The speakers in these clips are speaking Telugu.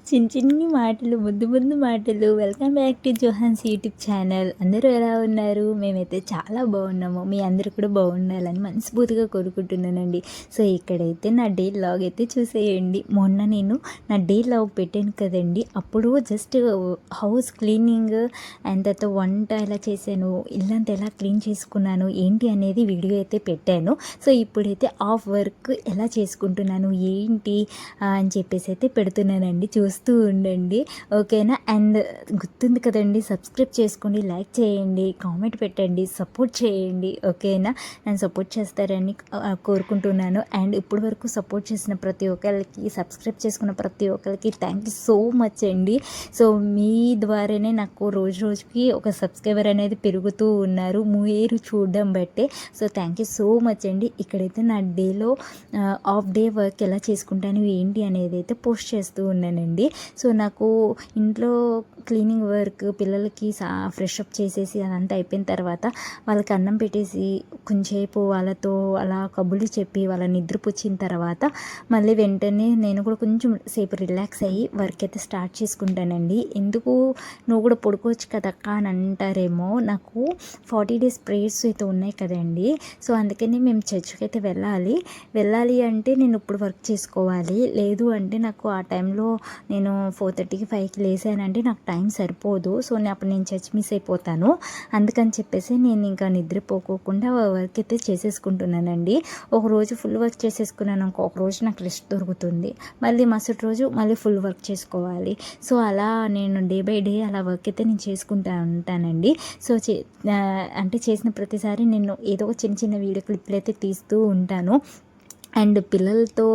చిన్ని చిన్ని మాటలు, ముద్దు ముద్దు మాటలు. Welcome back to జోహాన్స్ YouTube channel. అందరూ ఎలా ఉన్నారు? మేమైతే చాలా బాగున్నాము. మీ అందరూ కూడా బాగుండాలని మనస్ఫూర్తిగా కోరుకుంటున్నానండి. సో ఇక్కడైతే నా డే లాగ్ అయితే చూసేయండి. మొన్న నేను నా డే లాగ్ పెట్టాను కదండి, అప్పుడు జస్ట్ హౌస్ క్లీనింగ్ అండ్ తర్వాత వంట ఎలా చేశాను, ఇల్లంతా ఎలా క్లీన్ చేసుకున్నాను ఏంటి అనేది వీడియో అయితే పెట్టాను. సో ఇప్పుడైతే ఆఫ్ వర్క్ ఎలా చేసుకుంటున్నాను ఏంటి అని చెప్పేసి అయితే పెడుతున్నానండి, చూస్తూ ఉండండి ఓకేనా. అండ్ గుర్తుంది కదండి, సబ్స్క్రైబ్ చేసుకోండి, లైక్ చేయండి, కామెంట్ పెట్టండి, సపోర్ట్ చేయండి ఓకేనా. నన్ను సపోర్ట్ చేస్తారని కోరుకుంటున్నాను. అండ్ ఇప్పటి వరకు సపోర్ట్ చేసిన ప్రతి ఒక్కరికి, సబ్స్క్రైబ్ చేసుకున్న ప్రతి ఒక్కరికి థ్యాంక్ యూ సో మచ్ అండి. సో మీ ద్వారానే నాకు రోజు రోజుకి ఒక సబ్స్క్రైబర్ అనేది పెరుగుతూ ఉన్నారు మీరు చూడడం బట్టే. So thank you so much అండి. ఇక్కడైతే నా డేలో ఆఫ్ డే వర్క్ ఎలా చేసుకుంటాను ఏంటి అనేది అయితే పోస్ట్ చేస్తూ ఉన్నానండి. సో నాకు ఇంట్లో క్లీనింగ్ వర్క్, పిల్లలకి ఫ్రెష్ అప్ చేసేసి అదంతా అయిపోయిన తర్వాత వాళ్ళకి అన్నం పెట్టేసి కొంచెంసేపు వాళ్ళతో అలా కబుర్లు చెప్పి వాళ్ళ నిద్రపుచ్చిన తర్వాత మళ్ళీ వెంటనే నేను కూడా కొంచెం సేపు రిలాక్స్ అయ్యి వర్క్ అయితే స్టార్ట్ చేసుకుంటానండి. ఎందుకు నువ్వు కూడా పడుకోవచ్చు కదక్క అని అంటారేమో, నాకు 40 days ప్రేయర్స్ అయితే ఉన్నాయి కదండి. సో అందుకని మేము చర్చ్కి అయితే వెళ్ళాలి అంటే నేను ఇప్పుడు వర్క్ చేసుకోవాలి. లేదు అంటే నాకు ఆ టైంలో నేను 4:30కి 5కి లేసానంటే నాకు టైం సరిపోదు. సో అప్పుడు నేను చర్చ్ మిస్ అయిపోతాను. అందుకని చెప్పేసి నేను ఇంకా నిద్రపోకోకుండా వర్క్ అయితే చేసేసుకుంటున్నానండి. ఒకరోజు ఫుల్ వర్క్ చేసేసుకున్నాను, ఇంకొక రోజు నాకు రెస్ట్ దొరుకుతుంది. మళ్ళీ మరుసటి రోజు మళ్ళీ ఫుల్ వర్క్ చేసుకోవాలి. సో అలా నేను డే బై డే అలా వర్క్ అయితే నేను చేసుకుంటూ ఉంటానండి. సో అంటే చేసిన ప్రతిసారి నేను ఏదో ఒక చిన్న చిన్న వీడియో క్లిప్లు అయితే తీస్తూ ఉంటాను. అండ్ పిల్లలతో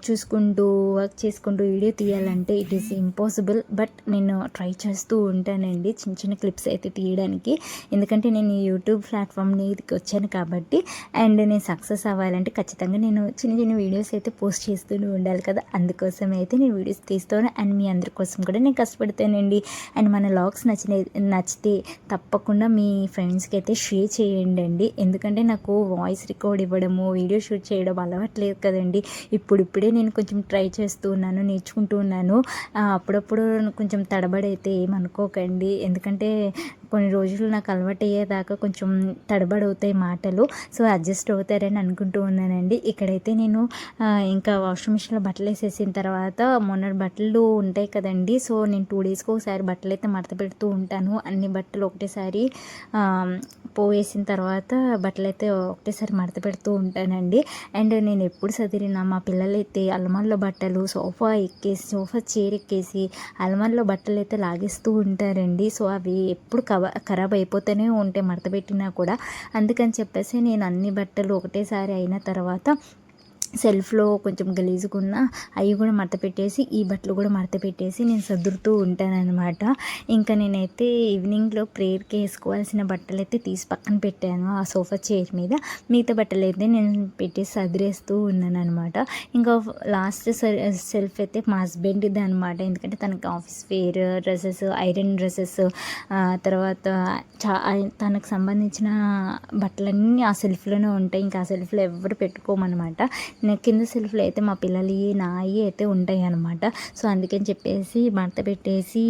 చూసుకుంటూ వర్క్ చేసుకుంటూ వీడియో తీయాలంటే ఇట్ ఈస్ ఇంపాసిబుల్. బట్ నేను ట్రై చేస్తూ ఉంటానండి చిన్న చిన్న క్లిప్స్ అయితే తీయడానికి. ఎందుకంటే నేను ఈ యూట్యూబ్ ప్లాట్ఫామ్ మీదకి వచ్చాను కాబట్టి, అండ్ నేను సక్సెస్ అవ్వాలంటే ఖచ్చితంగా నేను చిన్న చిన్న వీడియోస్ అయితే పోస్ట్ చేస్తూనే ఉండాలి కదా. అందుకోసం అయితే నేను వీడియోస్ తీస్తాను. అండ్ మీ అందరి కోసం కూడా నేను కష్టపడతానండి. అండ్ మన వ్లాగ్స్ నచ్చితే తప్పకుండా మీ ఫ్రెండ్స్కి అయితే షేర్ చేయండి. ఎందుకంటే నాకు వాయిస్ రికార్డ్ ఇవ్వడము, వీడియో షూట్ చేయడం అలవాట్లేదు కదండి. ఇప్పుడిప్పుడే నేను కొంచెం ట్రై చేస్తూ ఉన్నాను, నేర్చుకుంటూ ఉన్నాను. అప్పుడప్పుడు కొంచెం తడబడైతే ఏమనుకోకండి, ఎందుకంటే కొన్ని రోజులు నాకు అలవాటు అయ్యేదాకా కొంచెం తడబడవుతాయి మాటలు. సో అడ్జస్ట్ అవుతారని అనుకుంటూ ఉన్నానండి. ఇక్కడైతే నేను ఇంకా వాషింగ్ మిషన్లో బట్టలు వేసేసిన తర్వాత మొన్నటి బట్టలు ఉంటాయి కదండి. సో నేను 2 daysకి ఒకసారి బట్టలు అయితే మడత పెడుతూ ఉంటాను. అన్ని బట్టలు ఒకటేసారి పోవేసిన తర్వాత బట్టలు అయితే ఒకటేసారి మడత పెడుతూ ఉంటానండి. అండ్ నేను ఎప్పుడు చదివినా మా పిల్లలైతే అల్మార్లో బట్టలు సోఫా చైర్ ఎక్కేసి అల్మార్లో బట్టలు అయితే లాగేస్తూ ఉంటారండి. సో అవి ఎప్పుడు ఖరాబ్ అయిపోతూనే ఉంటాయి మడత పెట్టినా కూడా. అందుకని చెప్పేసి నేను అన్ని బట్టలు ఒకటేసారి అయిన తర్వాత సెల్ఫ్లో కొంచెం గలీజుగా ఉన్న అవి కూడా మడత పెట్టేసి ఈ బట్టలు కూడా మడత పెట్టేసి నేను సర్దుతూ ఉంటానన్నమాట. ఇంకా నేనైతే ఈవినింగ్లో ప్రేయర్కి వేసుకోవాల్సిన బట్టలు అయితే తీసి పక్కన పెట్టాను ఆ సోఫా చైర్ మీద. మిగతా బట్టలు అయితే నేను పెట్టేసి సదిరేస్తూ ఉన్నాను అనమాట. ఇంకా లాస్ట్ సెల్ఫ్ అయితే మా హస్బెండ్ది అనమాట. ఎందుకంటే తనకి office wear dresses, iron dresses, తర్వాత తనకు సంబంధించిన బట్టలన్నీ ఆ సెల్ఫ్లోనే ఉంటాయి. ఇంకా ఆ సెల్ఫ్లో ఎవరు పెట్టుకోమన్నమాట. కింద సెల్ఫ్లో అయితే మా పిల్లలు నాయి అయితే ఉంటాయి అన్నమాట. సో అందుకని చెప్పేసి మడత పెట్టేసి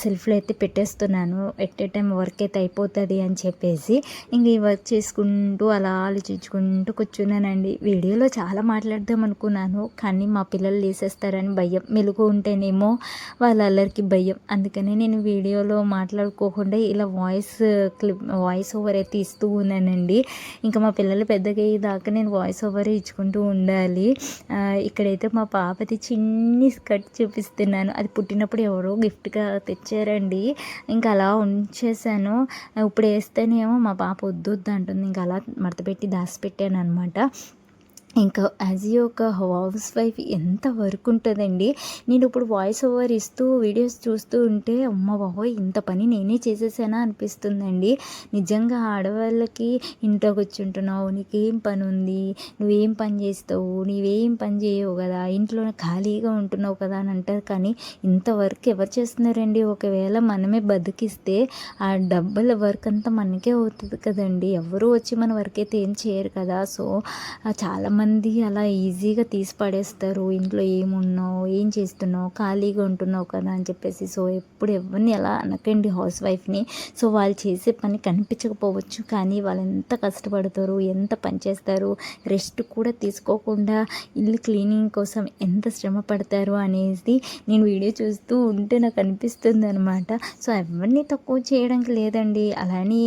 సెల్ఫ్లో అయితే పెట్టేస్తున్నాను. ఎట్ ఏ టైం వర్క్ అయితే అయిపోతుంది అని చెప్పేసి ఇంక ఈ వర్క్ చేసుకుంటూ అలా ఆలోచించుకుంటూ కూర్చున్నానండి. వీడియోలో చాలా మాట్లాడదాం అనుకున్నాను, కానీ మా పిల్లలు లేసేస్తారని భయం, మెలుగు ఉంటేనేమో వాళ్ళ అల్లరికి భయం. అందుకని నేను వీడియోలో మాట్లాడుకోకుండా ఇలా వాయిస్ ఓవర్ అయితే ఇస్తూ ఉన్నానండి. ఇంకా మా పిల్లలు పెద్దగా అయ్యేదాకా నేను వాయిస్ ఓవర్ ఇచ్చుకుంటూ ఉండాలి. ఇక్కడైతే మా పాపది చిన్ని స్కర్ట్ చూపిస్తున్నాను. అది పుట్టినప్పుడు ఎవరో గిఫ్ట్గా తెచ్చారండి. ఇంకా అలా ఉంచేసాను. ఇప్పుడు వేస్తేనేమో మా పాప వద్దు అంటుంది. ఇంకా అలా మడతపెట్టి దాచిపెట్టాను అనమాట. ఇంకా యాజ్ ఏ ఒక హౌస్ వైఫ్ ఎంత వర్క్ ఉంటుందండి. నేను ఇప్పుడు వాయిస్ ఓవర్ ఇస్తూ వీడియోస్ చూస్తూ ఉంటే అమ్మ బాబోయ్ ఇంత పని నేనే చేసేసానా అనిపిస్తుందండి. నిజంగా ఆడవాళ్ళకి ఇంట్లో కూర్చుంటున్నావు, నీకేం పని ఉంది, నువ్వేం పని చేస్తావు, నీవేం పని చేయవు కదా, ఇంట్లో ఖాళీగా ఉంటున్నావు కదా అని అంటారు. కానీ ఇంత వర్క్ ఎవరు చేస్తున్నారండి? ఒకవేళ మనమే బతికిస్తే ఆ డబ్బుల వర్క్ అంతా మనకే అవుతుంది కదండి. ఎవరు వచ్చి మన వర్క్ అయితే ఏం చేయరు కదా. సో చాలామంది అలా ఈజీగా తీసి పడేస్తారు. ఇంట్లో ఏమున్నావు, ఏం చేస్తున్నావు, ఖాళీగా ఉంటున్నావు కదా అని చెప్పేసి. సో ఎప్పుడు ఎవరిని అలా అనకండి హౌస్ వైఫ్ని. సో వాళ్ళు చేసే పని కనిపించకపోవచ్చు, కానీ వాళ్ళు ఎంత కష్టపడతారు, ఎంత పని చేస్తారు, రెస్ట్ కూడా తీసుకోకుండా ఇల్లు క్లీనింగ్ కోసం ఎంత శ్రమ పడతారు అనేది నేను వీడియో చూస్తూ ఉంటే నాకు అనిపిస్తుంది అనమాట. సో ఎవరిని తక్కువ చేయడానికి లేదండి. అలానే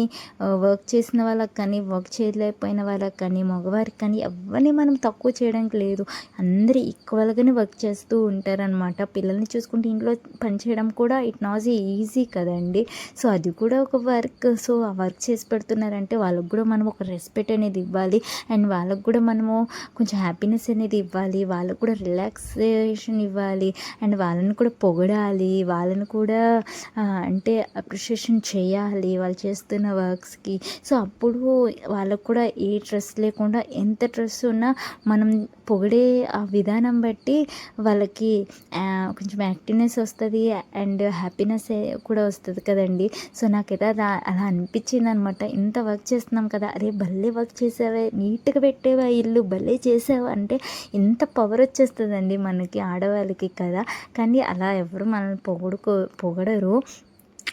వర్క్ చేసిన వాళ్ళకి కానీ, వర్క్ చేయలేకపోయిన వాళ్ళకి కానీ, మగవారికి కానీ ఎవరిని మనం తక్కువ చేయడానికి లేదు. అందరూ ఈక్వల్గానే వర్క్ చేస్తూ ఉంటారనమాట. పిల్లల్ని చూసుకుంటే ఇంట్లో పని చేయడం కూడా ఇట్ నాట్ ఈజీ కదండి. సో అది కూడా ఒక వర్క్. సో ఆ వర్క్ చేసి పెడుతున్నారంటే వాళ్ళకు కూడా మనం ఒక రెస్పెక్ట్ అనేది ఇవ్వాలి. అండ్ వాళ్ళకు కూడా మనము కొంచెం హ్యాపీనెస్ అనేది ఇవ్వాలి. వాళ్ళకు కూడా రిలాక్సేషన్ ఇవ్వాలి. అండ్ వాళ్ళని కూడా పొగడాలి. వాళ్ళని కూడా అంటే అప్రిషియేషన్ చేయాలి వాళ్ళు చేస్తున్న వర్క్స్కి. సో అప్పుడు వాళ్ళకు కూడా ఏ స్ట్రెస్ లేకుండా, ఎంత స్ట్రెస్ ఉన్నా మనం పొగిడే ఆ విధానం బట్టి వాళ్ళకి కొంచెం యాక్టివ్నెస్ వస్తుంది అండ్ హ్యాపీనెస్ కూడా వస్తుంది కదండి. సో నాకైతే అలా అనిపించింది అనమాట. ఇంత వర్క్ చేస్తున్నాం కదా, అరే భలే వర్క్ చేసావే, నీట్గా పెట్టేవా ఇల్లు, భలే చేసావా అంటే ఎంత పవర్ వచ్చేస్తుందండి మనకి ఆడవాళ్ళకి కదా. కానీ అలా ఎవరు మనల్ని పొగడరు.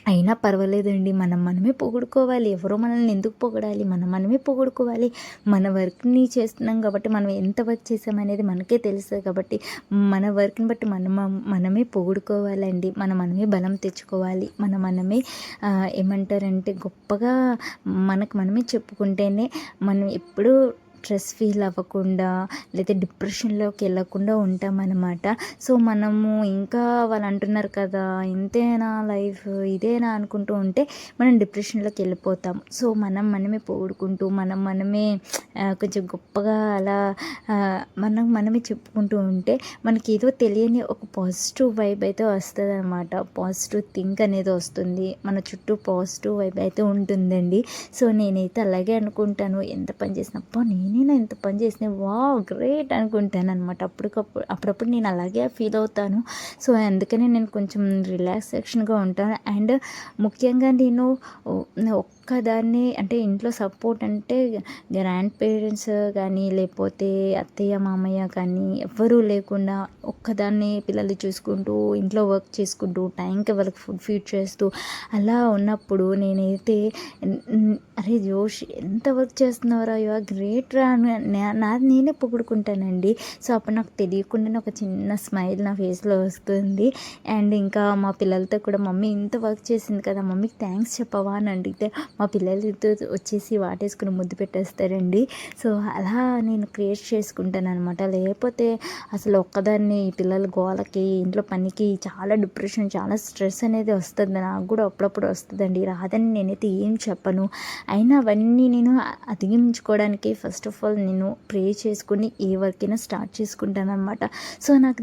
అయినా పర్వాలేదండి, మనమే పొగుడుకోవాలి. ఎవరో మనల్ని ఎందుకు పొగడాలి, మనమే పొగుడుకోవాలి. మన వర్క్ని చేస్తున్నాం కాబట్టి, మనం ఎంత వర్క్ చేసామనేది మనకే తెలుస్తుంది కాబట్టి మన వర్క్ని బట్టి మనమే పొగుడుకోవాలండి. మనమే బలం తెచ్చుకోవాలి. మనమే ఏమంటారంటే గొప్పగా మనమే చెప్పుకుంటేనే మనం ఎప్పుడూ స్ట్రెస్ ఫీల్ అవ్వకుండా లేదా డిప్రెషన్లోకి వెళ్ళకుండా ఉంటామన్నమాట. సో మనము ఇంకా వాళ్ళు అంటున్నారు కదా, ఇంతేనా లైఫ్, ఇదేనా అనుకుంటూ ఉంటే మనం డిప్రెషన్లోకి వెళ్ళిపోతాం. సో మనమే పొగుడుకుంటూ మనమే కొంచెం గొప్పగా అలా మనమే చెప్పుకుంటూ ఉంటే మనకి ఏదో తెలియని ఒక పాజిటివ్ వైబ్ అయితే వస్తుంది అనమాట. పాజిటివ్ థింక్ అనేది వస్తుంది. మన చుట్టూ పాజిటివ్ వైబ్ అయితే ఉంటుందండి. సో నేనైతే అలాగే అనుకుంటాను. ఎంత పని చేసినప్పో నేనైనా ఎంత పని చేసిన గ్రేట్ అనుకుంటాను అనమాట. అప్పుడప్పుడు నేను అలాగే ఫీల్ అవుతాను. సో అందుకనే నేను కొంచెం రిలాక్సేషన్గా ఉంటాను. అండ్ ముఖ్యంగా నేను ఒక్కదాన్ని అంటే ఇంట్లో సపోర్ట్ అంటే గ్రాండ్ పేరెంట్స్ కానీ లేకపోతే అత్తయ్య మామయ్య కానీ ఎవ్వరూ లేకుండా ఒక్కదాన్ని పిల్లల్ని చూసుకుంటూ ఇంట్లో వర్క్ చేసుకుంటూ టైంకి వాళ్ళకి ఫుడ్ ఫీడ్ చేస్తూ అలా ఉన్నప్పుడు నేనైతే అరే జోష్ ఎంత వర్క్ చేస్తున్నావురా, యు ఆర్ గ్రేట్ రా నాది నేనే పొగుడుకుంటానండి. సో అప్పుడు నాకు తెలియకుండానే ఒక చిన్న స్మైల్ నా ఫేస్లో వస్తుంది. అండ్ ఇంకా మా పిల్లలతో కూడా మమ్మీ ఇంత వర్క్ చేసింది కదా, మమ్మీకి థ్యాంక్స్ చెప్పవా అని అడిగితే మా పిల్లలతో వచ్చేసి వాటేసుకుని ముద్దు పెట్టేస్తారండి. సో అలా నేను క్రియేట్ చేసుకుంటాను అనమాట. లేకపోతే అసలు ఒక్కదాన్ని పిల్లల గోలకి ఇంట్లో పనికి చాలా డిప్రెషన్, చాలా స్ట్రెస్ అనేది వస్తుంది. నాకు కూడా అప్పుడప్పుడు వస్తుందండి, రాదని నేనైతే ఏం చెప్పను. అయినా అవన్నీ నేను అధిగమించుకోవడానికి ఫస్ట్ ఆఫ్ ఆల్ నేను ప్రే చేసుకుని ఏ వర్క్ అయినా స్టార్ట్ చేసుకుంటాను అనమాట. సో నాకు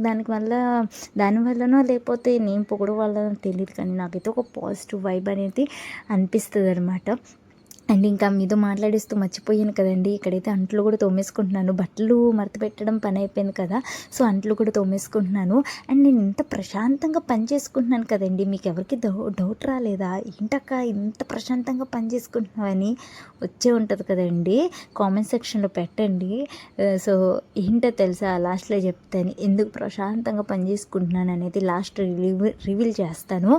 దానివల్లనో లేకపోతే నేను పొగడు వల్ల తెలియదు, కానీ నాకైతే ఒక పాజిటివ్ వైబ్ అనేది అనిపిస్తుంది అనమాట. అండ్ ఇంకా మీతో మాట్లాడిస్తూ మర్చిపోయాను కదండి, ఇక్కడైతే అంట్లు కూడా తోమేసుకుంటున్నాను. బట్టలు మడత పెట్టడం పని అయిపోయింది కదా, సో అంట్లు కూడా తోమేసుకుంటున్నాను. అండ్ నేను ఇంత ప్రశాంతంగా పని చేసుకుంటున్నాను కదండి, మీకు ఎవరికి డౌట్ రాలేదా, ఏంటక్క ఇంత ప్రశాంతంగా పని చేసుకుంటున్నావని? వచ్చే ఉంటుంది కదండి, కామెంట్ సెక్షన్లో పెట్టండి. సో ఏంటో తెలుసా, లాస్ట్లో చెప్తాను ఎందుకు ప్రశాంతంగా పని చేసుకుంటున్నాను అనేది. లాస్ట్ రివీల్ చేస్తాను,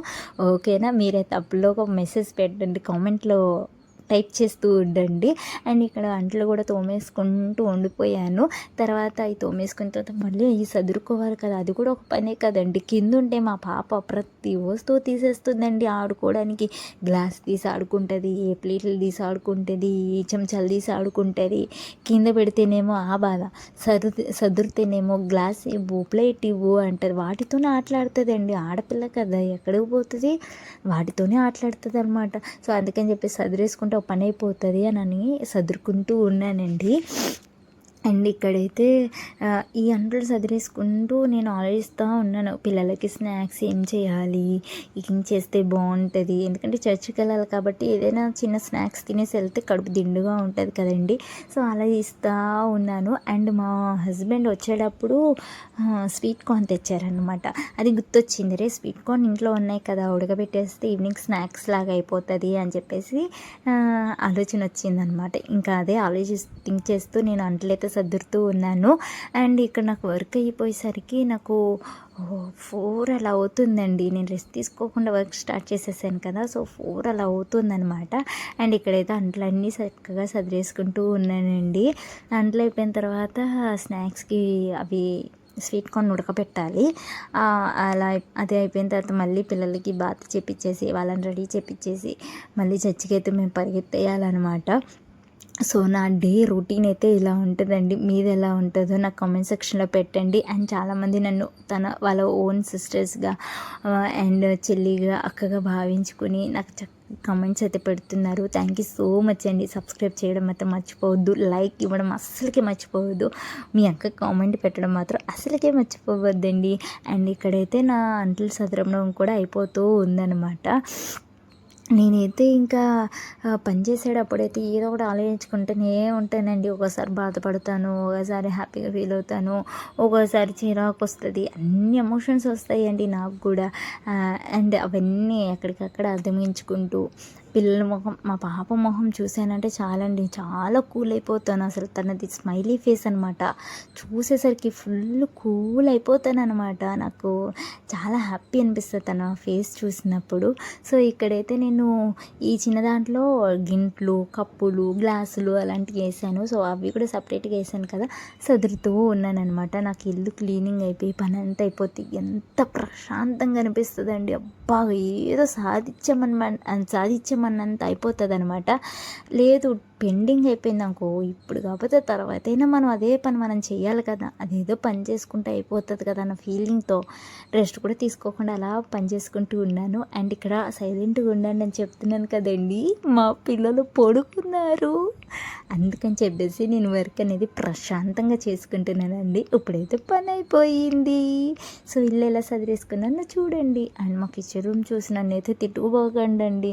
ఓకేనా? మీరైతే అప్పులో ఒక మెసేజ్ పెట్టండి, కామెంట్లో టైప్ చేస్తూ ఉండండి. అండ్ ఇక్కడ అంట్లు కూడా తోమేసుకుంటూ ఉండిపోయాను. తర్వాత అవి తోమేసుకున్న తర్వాత మళ్ళీ అవి సదురుకోవాలి కదా, అది కూడా ఒక పనే కదండి. కింద ఉంటే మా పాప ప్రతి వస్తువు తీసేస్తుందండి ఆడుకోవడానికి. గ్లాస్ తీసి ఆడుకుంటుంది, ఏ ప్లేట్లు తీసి ఆడుకుంటుంది, ఏ చెంచాలు తీసి ఆడుకుంటుంది. కింద పెడితేనేమో ఆ బాధ, సదురితేనేమో గ్లాస్ ఇవ్వు, ప్లేట్ ఇవ్వు అంటుంది. వాటితోనే ఆటలాడుతుందండి, ఆడపిల్ల కదా ఎక్కడికి పోతుంది, వాటితోనే ఆటలాడుతుంది అనమాట. సో అందుకని చెప్పి సదిరేసుకుంటే ఒక పని అయిపోతుంది అని సదురుకుంటూ ఉన్నానండి. అండ్ ఇక్కడైతే ఈ అంట్లు సదిరేసుకుంటూ నేను ఆలోచిస్తూ ఉన్నాను, పిల్లలకి స్నాక్స్ ఏం చేయాలి, ఏం చేస్తే బాగుంటుంది. ఎందుకంటే చర్చికి వెళ్ళాలి కాబట్టి ఏదైనా చిన్న స్నాక్స్ తినేసి వెళ్తే కడుపు దిండుగా ఉంటుంది కదండి. సో అలా ఇస్తూ ఉన్నాను. అండ్ మా హస్బెండ్ వచ్చేటప్పుడు స్వీట్ కార్న్ తెచ్చారనమాట. అది గుర్తొచ్చింది, రే స్వీట్ కార్న్ ఇంట్లో ఉన్నాయి కదా, ఉడకబెట్టేస్తే ఈవినింగ్ స్నాక్స్ లాగా అయిపోతుంది అని చెప్పేసి ఆలోచన వచ్చిందనమాట. ఇంకా అదే థింక్ చేస్తూ నేను అంట్లయితే సర్దుతూ ఉన్నాను. అండ్ ఇక్కడ నాకు వర్క్ అయిపోయేసరికి నాకు 4 అలా అవుతుందండి. నేను రెస్ట్ తీసుకోకుండా వర్క్ స్టార్ట్ చేసేసాను కదా, సో 4 అలా అవుతుందనమాట. అండ్ ఇక్కడైతే అంట్లన్నీ చక్కగా సదిరేసుకుంటూ ఉన్నానండి. అంట్లు అయిపోయిన తర్వాత స్నాక్స్కి అవి స్వీట్ కార్న్ ఉడకపెట్టాలి. అలా అది అయిపోయిన తర్వాత మళ్ళీ పిల్లలకి బాత్ చేపించేసి వాళ్ళని రెడీ చేపించేసి మళ్ళీ చర్చికి అయితే మేము పరిగెత్తేయాలన్నమాట. సో నా డే రొటీన్ అయితే ఇలా ఉంటుందండి. మీది ఎలా ఉంటుందో నాకు కామెంట్ సెక్షన్లో పెట్టండి. అండ్ చాలామంది నన్ను వాళ్ళ ఓన్ సిస్టర్స్గా అండ్ చెల్లిగా అక్కగా భావించుకుని నాకు కామెంట్స్ అయితే పెడుతున్నారు. థ్యాంక్ యూ సో మచ్ అండి. సబ్స్క్రైబ్ చేయడం మాత్రం మర్చిపోవద్దు, లైక్ ఇవ్వడం అస్సలకే మర్చిపోవద్దు, మీ అక్క కామెంట్ పెట్టడం మాత్రం అస్సలకే మర్చిపోవద్దండి. అండ్ ఇక్కడైతే నా అంట్లు సదరడం కూడా అయిపోతూ ఉందన్నమాట. నేనైతే ఇంకా పనిచేసేటప్పుడైతే ఏదో ఒకటి ఆలోచించుకుంటూనే ఉంటానండి. ఒకసారి బాధపడతాను, ఒకసారి హ్యాపీగా ఫీల్ అవుతాను, ఒక్కోసారి చిరాకు వస్తుంది, అన్ని ఎమోషన్స్ వస్తాయండి నాకు కూడా. అండ్ అవన్నీ ఎక్కడికక్కడ అర్థమించుకుంటూ పిల్లల మొహం, మా పాప మొహం చూసానంటే చాలండి, చాలా కూల్ అయిపోతాను. అసలు తనది స్మైలీ ఫేస్ అనమాట, చూసేసరికి ఫుల్ కూల్ అయిపోతాను అనమాట. నాకు చాలా హ్యాపీ అనిపిస్తుంది తన ఫేస్ చూసినప్పుడు. సో ఇక్కడైతే నేను ఈ చిన్న దాంట్లో గింట్లు, కప్పులు, గ్లాసులు అలాంటివి వేసాను. సో అవి కూడా సపరేట్గా వేసాను కదా, సదురుతూ ఉన్నాను అనమాట. నాకు ఇల్లు క్లీనింగ్ అయిపోయి పని అంతా అయిపోతే ఎంత ప్రశాంతంగా అనిపిస్తుంది అండి. అబ్బా ఏదో సాధించమన్నంత అయిపోతుంది అనమాట. లేదు పెండింగ్ అయిపోయింది అనుకో, ఇప్పుడు కాకపోతే తర్వాత అయినా మనం అదే పని మనం చేయాలి కదా, అదేదో పని చేసుకుంటే అయిపోతుంది కదా అన్న ఫీలింగ్తో రెస్ట్ కూడా తీసుకోకుండా అలా పని చేసుకుంటూ ఉన్నాను. అండ్ ఇక్కడ సైలెంట్గా ఉండండి అని చెప్తున్నాను కదండి, మా పిల్లలు పడుకున్నారు, అందుకని చెప్పేసి నేను వర్క్ అనేది ప్రశాంతంగా చేసుకుంటున్నానండి. ఇప్పుడైతే పని అయిపోయింది. సో ఇల్లు ఎలా సదిరేసుకున్నాను చూడండి. అండ్ మా కిచెన్ రూమ్ చూసి నన్ను అయితే తిట్టుకుపోకండి,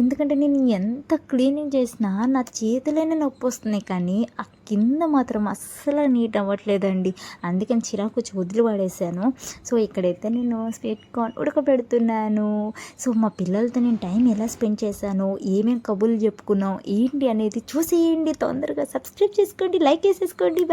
ఎందుకంటే నేను ఎంత క్లీనింగ్ చేసినా నా చేతులైనా నొప్పి వస్తున్నాయి, కానీ ఆ కింద మాత్రం అస్సలు నీట్ అవ్వట్లేదండి. అందుకని చిరాకు వదిలి పడేసాను. సో ఇక్కడైతే నేను స్వీట్ కార్న్ ఉడకబెడుతున్నాను. సో మా పిల్లలతో నేను టైం ఎలా స్పెండ్ చేశాను, ఏమేమి కబుర్లు చెప్పుకున్నాం ఏంటి అనేది చూసేయండి. తొందరగా సబ్స్క్రైబ్ చేసుకోండి, లైక్ వేసేసుకోండి.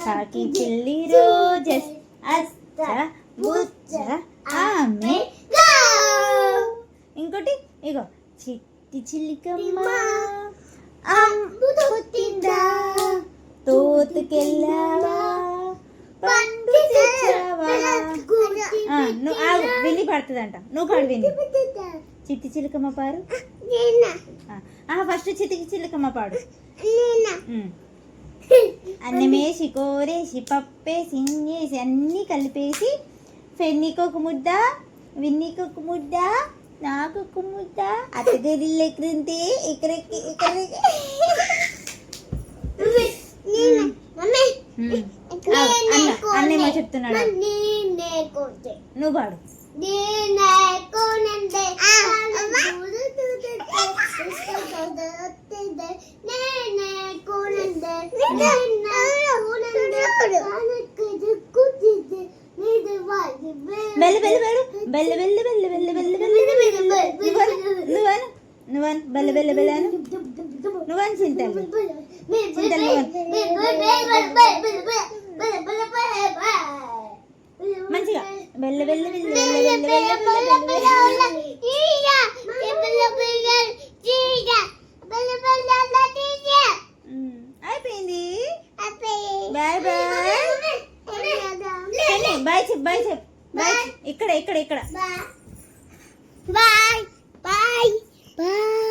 కాకి పిల్లి రోజెస్ అచ్చ బుచ్చ ఆమె. ఇంకోటి ఇగో చిట్టి చిల్లికమ్మ పుట్టిందా, తోతుకెళ్ళావా, పండు తెచ్చావా. నువ్వు ఆగు, విని పడుతుందంట, నువ్వు పాడు విని. చిట్టి చిలుకమ్మ పారు, ఫస్ట్ చిటికి చిలుకమ్మ పాడు. అన్నమేసి కూరేసి పప్పేసి ఇన్నేసి అన్నీ కలిపేసి ఫెన్నీకొక ముద్ద, విన్నీకొక ముద్ద, నాకొక ముద్ద, అత్తగారిల్లు ఎక్కడంటే ఇక్కడికి ఇక్కడికి. అన్నేమో చెప్తున్నాడు, నువ్వు పాడు. బెల్ల బెల్ల బెల్ల బెల్ల బెల్ల బెల్ల బెల్ల బెల్ల నువ్వను బెల్ల బెల్ల బెల్లను నువ్వని చింతలు చింతలు మంచిగా బెల్ల బెల్ల బెల్ల బెల్ల బెల్ల అయిపోయింది. బాయ్ బాయ్ బాయ్ చెప్పు బాయ్ చెప్పు బాయ్ ఇక్కడ ఇక్కడ ఇక్కడ బాయ్ బాయ్ బాయ్